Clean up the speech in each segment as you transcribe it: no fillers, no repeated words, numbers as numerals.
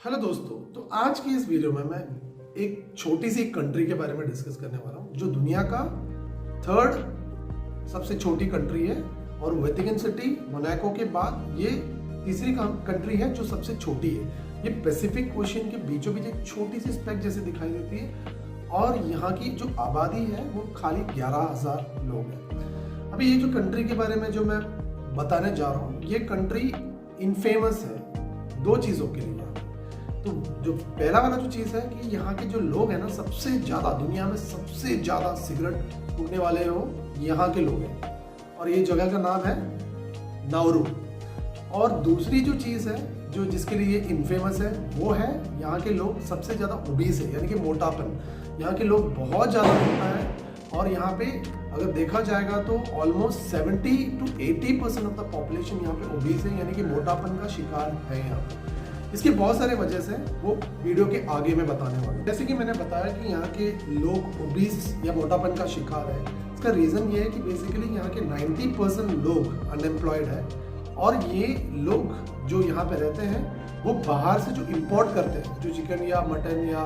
Hello दोस्तों, तो आज की इस वीडियो में मैं एक छोटी सी कंट्री के बारे में डिस्कस करने वाला हूँ जो दुनिया का थर्ड सबसे छोटी कंट्री है और वेटिकन सिटी मोनाको के बाद ये तीसरी कंट्री है जो सबसे छोटी है। ये पैसिफिक ओशियन के बीचों बीच एक छोटी सी स्पेक जैसे दिखाई देती है और यहाँ की जो आबादी है वो खाली 11,000 लोग हैं। अभी ये जो कंट्री के बारे में जो मैं बताने जा रहा हूँ, ये कंट्री इनफेमस है दो चीज़ों के लिए। तो जो पहला वाला जो चीज़ है कि यहाँ के जो लोग हैं ना, सबसे ज़्यादा दुनिया में सबसे ज़्यादा सिगरेट फूकने वाले हो यहाँ के लोग हैं और ये जगह का नाम है नाउरू। और दूसरी जो चीज़ है जो जिसके लिए ये इनफेमस है वो है यहाँ के लोग सबसे ज़्यादा ओबीस है, यानी कि मोटापन। यहाँ के लोग बहुत ज़्यादा मोटा है और यहाँ पे अगर देखा जाएगा तो almost 70 to 80% of the population यहाँ पे ओबीस है, यानी कि मोटापन का शिकार है यहाँ पे। इसके बहुत सारे वजह से वो वीडियो के आगे में बताने वाला हूँ। जैसे कि मैंने बताया कि यहाँ के लोग ओबीस या मोटापन का शिकार है, इसका रीज़न ये है कि बेसिकली यहाँ के 90% लोग अनएम्प्लॉयड है और ये लोग जो यहाँ पे रहते हैं वो बाहर से जो इम्पोर्ट करते हैं, जो चिकन या मटन या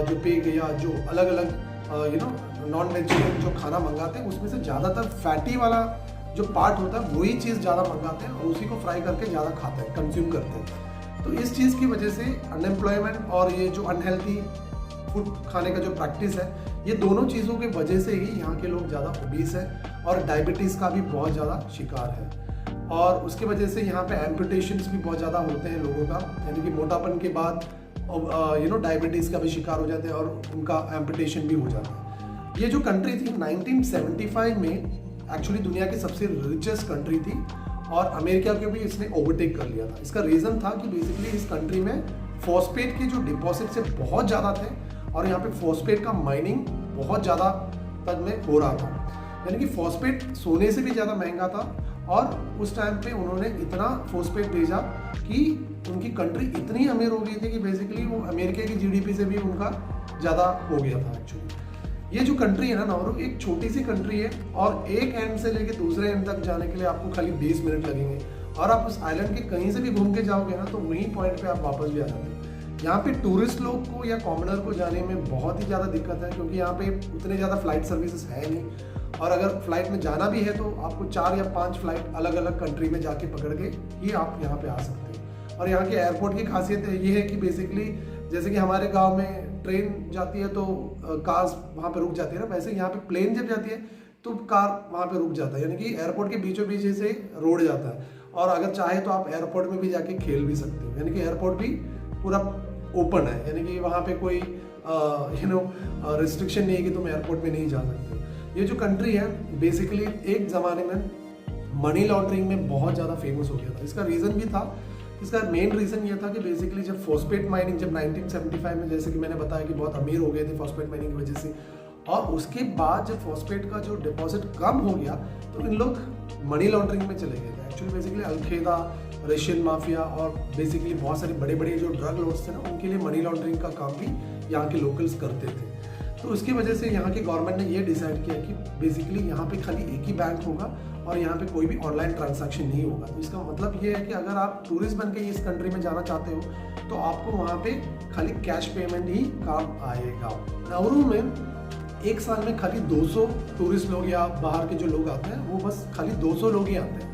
जो पिग या जो अलग अलग नॉन वेजिटेरियन जो खाना मंगाते हैं उसमें से ज़्यादातर फैटी वाला जो पार्ट होता है वही चीज़ ज़्यादा मंगाते हैं और उसी को फ्राई करके ज़्यादा खाते हैं, कंज्यूम करते हैं। तो इस चीज़ की वजह से अनएम्प्लॉयमेंट और ये जो अनहेल्थी फूड खाने का जो प्रैक्टिस है, ये दोनों चीज़ों की वजह से ही यहाँ के लोग ज़्यादा ओबीस है और डायबिटीज़ का भी बहुत ज़्यादा शिकार है। और उसकी वजह से यहाँ पे एम्पुटेशंस भी बहुत ज़्यादा होते हैं लोगों का, यानी कि मोटापन के बाद डायबिटीज़ का भी शिकार हो जाते हैं और उनका एम्पुटेशन भी हो जाता है। ये जो कंट्री थी 1975 में एक्चुअली दुनिया की सबसे रिचेस्ट कंट्री थी और अमेरिका को भी इसने ओवरटेक कर लिया था। इसका रीज़न था कि बेसिकली इस कंट्री में फॉस्फेट के जो डिपॉजिट से बहुत ज़्यादा थे और यहाँ पे फॉस्फेट का माइनिंग बहुत ज़्यादा तक में हो रहा था, यानी कि फॉस्फेट सोने से भी ज़्यादा महंगा था। और उस टाइम पे उन्होंने इतना फॉस्फेट भेजा कि उनकी कंट्री इतनी अमीर हो गई थी कि बेसिकली वो अमेरिका की जीडीपी से भी उनका ज़्यादा हो गया था एक्चुअली। ये जो कंट्री है ना नाउरू, एक छोटी सी कंट्री है और एक एंड से लेके दूसरे एंड तक जाने के लिए आपको खाली 20 मिनट लगेंगे और आप उस आइलैंड के कहीं से भी घूम के जाओगे ना तो वहीं पॉइंट पे आप वापस भी आ जाओगे। यहाँ पे टूरिस्ट लोग को या कॉमनर को जाने में बहुत ही ज़्यादा दिक्कत है क्योंकि यहाँ पे उतने ज़्यादा फ्लाइट सर्विसेज है नहीं और अगर फ्लाइट में जाना भी है तो आपको 4 या 5 फ्लाइट अलग अलग कंट्री में जाके पकड़ के ही आप यहाँ पे आ सकते हैं। और यहाँ के एयरपोर्ट की खासियत ये है कि बेसिकली जैसे कि हमारे गाँव में ट्रेन जाती है तो कार्स वहाँ पे रुक जाती है ना, वैसे यहाँ पे प्लेन जब जाती है तो कार वहाँ पे रुक जाता है, यानी कि एयरपोर्ट के बीचों बीच से रोड जाता है। और अगर चाहे तो आप एयरपोर्ट में भी जाके खेल भी सकते हो, यानी कि एयरपोर्ट भी पूरा ओपन है, यानी कि वहाँ पे कोई रिस्ट्रिक्शन नहीं है कि तुम एयरपोर्ट में नहीं जा सकते। ये जो कंट्री है बेसिकली एक ज़माने में मनी लॉन्ड्रिंग में बहुत ज़्यादा फेमस हो गया था। इसका रीज़न भी था, इसका मेन रीज़न ये था कि बेसिकली जब फॉस्फेट माइनिंग जब 1975 में, जैसे कि मैंने बताया कि बहुत अमीर हो गए थे फॉस्फेट माइनिंग की वजह से, और उसके बाद जब फॉस्फेट का जो डिपॉजिट कम हो गया तो इन लोग मनी लॉन्ड्रिंग में चले गए थे। एक्चुअली बेसिकली अलखेदा, रशियन माफिया और बेसिकली बहुत सारे बड़े बड़े जो ड्रग लॉर्ड्स थे ना, उनके लिए मनी लॉन्ड्रिंग का काम भी यहाँ के लोकल्स करते थे। तो उसकी वजह से यहाँ की गवर्नमेंट ने ये डिसाइड किया कि बेसिकली यहाँ पे खाली एक ही बैंक होगा और यहाँ पे कोई भी ऑनलाइन ट्रांजैक्शन नहीं होगा। तो इसका मतलब ये है कि अगर आप टूरिस्ट बन के इस कंट्री में जाना चाहते हो तो आपको वहाँ पे खाली कैश पेमेंट ही काम आएगा। नाउरू में एक साल में खाली 200 टूरिस्ट लोग या बाहर के जो लोग आते हैं वो बस खाली 200 लोग ही आते हैं,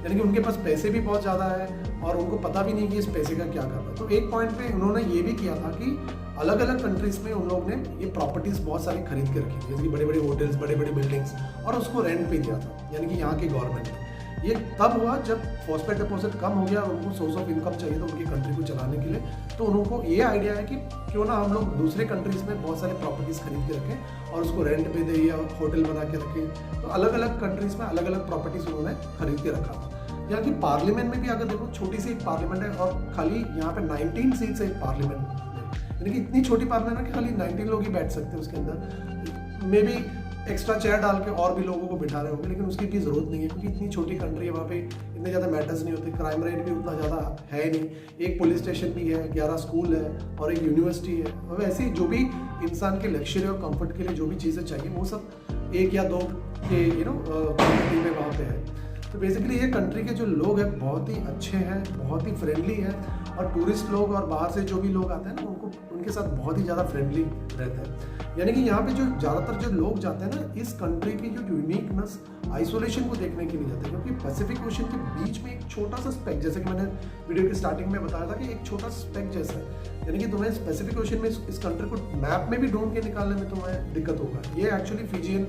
यानी कि उनके पास पैसे भी बहुत ज़्यादा है और उनको पता भी नहीं कि इस पैसे का क्या करना है। तो एक पॉइंट पे उन्होंने ये भी किया था कि अलग अलग कंट्रीज में उन लोग ने ये प्रॉपर्टीज बहुत सारी खरीद के रखी, जैसे कि बड़े बड़े होटल्स, बड़े बड़े बिल्डिंग्स, और उसको रेंट पे दिया था, यानी कि यहाँ की गवर्नमेंट ने। ये तब हुआ जब फॉस्फेट डिपॉजिट कम हो गया और उनको सोर्स ऑफ इनकम चाहिए था उनकी कंट्री को चलाने के लिए। तो उनको ये आइडिया है कि क्यों ना हम लोग दूसरे कंट्रीज में बहुत सारे प्रॉपर्टीज खरीद के रखें और उसको रेंट पे दें या होटल बना के रखें। तो अलग अलग कंट्रीज में अलग अलग प्रॉपर्टीज उन्होंने खरीद के रखा था। यहाँ की पार्लियामेंट में भी अगर देखो, छोटी सी एक पार्लियामेंट है और खाली यहाँ पे 19 सीट्स है पार्लियामेंट में, यानी कि इतनी छोटी पार्लियामेंट है कि खाली 19 लोग ही बैठ सकते हैं उसके अंदर। मे बी एक्स्ट्रा चेयर डाल के और भी लोगों को बिठा रहे होंगे, लेकिन उसकी इतनी ज़रूरत नहीं है क्योंकि इतनी छोटी कंट्री है, वहाँ पे इतने ज़्यादा मैटर्स नहीं होते, क्राइम रेट भी उतना ज़्यादा है नहीं, एक पुलिस स्टेशन भी है, 11 स्कूल है और एक यूनिवर्सिटी है। और वैसे जो भी इंसान के लग्जरी और कंफर्ट के लिए जो भी चीज़ें चाहिए वो सब 1 या 2 के क्वांटिटी में वहाँ पे है। तो बेसिकली ये कंट्री के जो लोग हैं बहुत ही अच्छे हैं, बहुत ही फ्रेंडली हैं और टूरिस्ट लोग और बाहर से जो भी लोग आते हैं ना उनको उनके साथ बहुत ही ज़्यादा फ्रेंडली रहते हैं। यानी कि यहाँ पे जो ज़्यादातर जो लोग जाते हैं ना इस कंट्री की जो यूनिकनेस आइसोलेशन को देखने के लिए जाते हैं, क्योंकि पैसिफिक ओशन के बीच में एक छोटा सा स्पेक, जैसे कि मैंने वीडियो के स्टार्टिंग में बताया था कि एक छोटा स्पेक जैसा है, यानी कि तुम्हें पैसिफिक ओशन में इस कंट्री को मैप में भी ढूंढ के निकालने में तुम्हें दिक्कत होगा। ये एक्चुअली फिजियन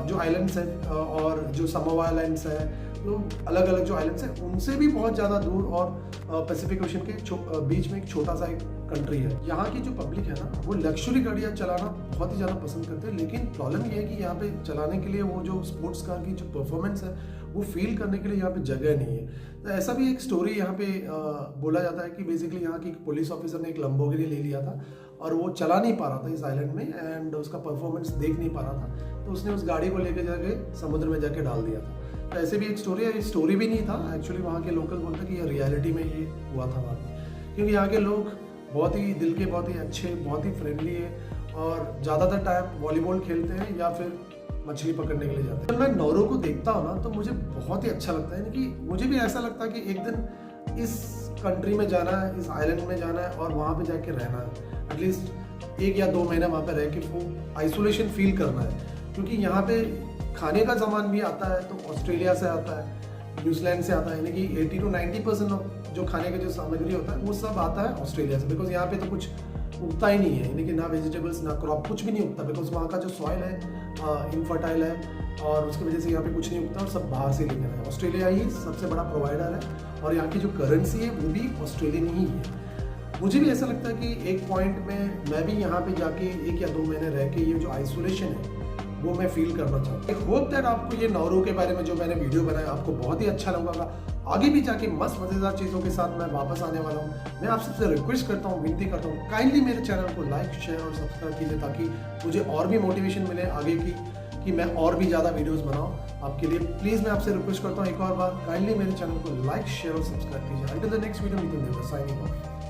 जो आइलैंड्स हैं और जो समोआ आइलैंड्स है, तो अलग अलग जो आइलैंड्स हैं उनसे भी बहुत ज़्यादा दूर और पैसिफिक ओशन के बीच में एक छोटा सा एक कंट्री है। यहाँ की जो पब्लिक है ना वो लग्जरी गाड़ियाँ चलाना बहुत ही ज़्यादा पसंद करते हैं, लेकिन प्रॉब्लम ये है कि यहाँ पे चलाने के लिए वो जो स्पोर्ट्स कार की जो परफॉर्मेंस है वो फील करने के लिए यहाँ पे जगह नहीं है। तो ऐसा भी एक स्टोरी यहाँ पे बोला जाता है कि बेसिकली यहाँ की पुलिस ऑफिसर ने एक लंबोर्गिनी ले लिया था और वो चला नहीं पा रहा था इस आइलैंड में एंड उसका परफॉर्मेंस देख नहीं पा रहा था, तो उसने उस गाड़ी को लेके जाके समुद्र में जाके डाल दिया था। तो ऐसे भी एक स्टोरी है, ये स्टोरी भी नहीं था एक्चुअली, वहाँ के लोकल बोलते हैं कि ये रियलिटी में ये हुआ था वहाँ पर, क्योंकि यहाँ के लोग बहुत ही दिल के बहुत ही अच्छे, बहुत ही फ्रेंडली है और ज़्यादातर टाइम वॉलीबॉल खेलते हैं या फिर मछली पकड़ने के लिए जाते हैं। जब मैं नौरू को देखता हूँ ना तो मुझे बहुत ही अच्छा लगता है, यानी कि मुझे भी ऐसा लगता है कि एक दिन इस कंट्री में जाना है, इस आइलैंड में जाना है और वहाँ पे जाके रहना है, एटलीस्ट 1 या 2 महीने वहाँ पे रह के वो आइसोलेशन फील करना है। क्योंकि यहाँ पे खाने का सामान भी आता है तो ऑस्ट्रेलिया से आता है, न्यूजीलैंड से आता है, यानी कि 80 to 90% जो खाने का जो सामग्री होता है वो सब आता है ऑस्ट्रेलिया से, बिकॉज यहाँ पे तो कुछ उगता ही नहीं है, यानी कि ना वेजिटेबल्स ना क्रॉप, कुछ भी नहीं उगता, बिकॉज वहाँ का जो सॉइल है इनफर्टाइल है और उसकी वजह से यहाँ पे कुछ नहीं उगता और सब बाहर से लेकर आए। ऑस्ट्रेलिया ही सबसे बड़ा प्रोवाइडर है और यहाँ की जो करेंसी है वो भी ऑस्ट्रेलियन ही है। मुझे भी ऐसा लगता है कि एक पॉइंट में मैं भी यहाँ पे जाके 1 या 2 महीने रह के ये जो आइसोलेशन है वो मैं फील करना चाहता हूँ। आई होप दैट आपको ये नौरू के बारे में जो मैंने वीडियो बनाया आपको बहुत ही अच्छा लगा। आगे भी जाके मस्त मज़ेदार चीज़ों के साथ मैं वापस आने वाला हूँ। मैं आप सबसे रिक्वेस्ट करता हूँ, विनती करता हूँ, काइंडली मेरे चैनल को लाइक, शेयर और सब्सक्राइब कीजिए ताकि मुझे और भी मोटिवेशन मिले आगे की कि मैं और भी ज़्यादा वीडियोस बनाऊँ आपके लिए। प्लीज़ मैं आपसे रिक्वेस्ट करता हूँ एक और बार, काइंडली मेरे चैनल को लाइक, शेयर और सब्सक्राइब कीजिए। Until the next video, signing off.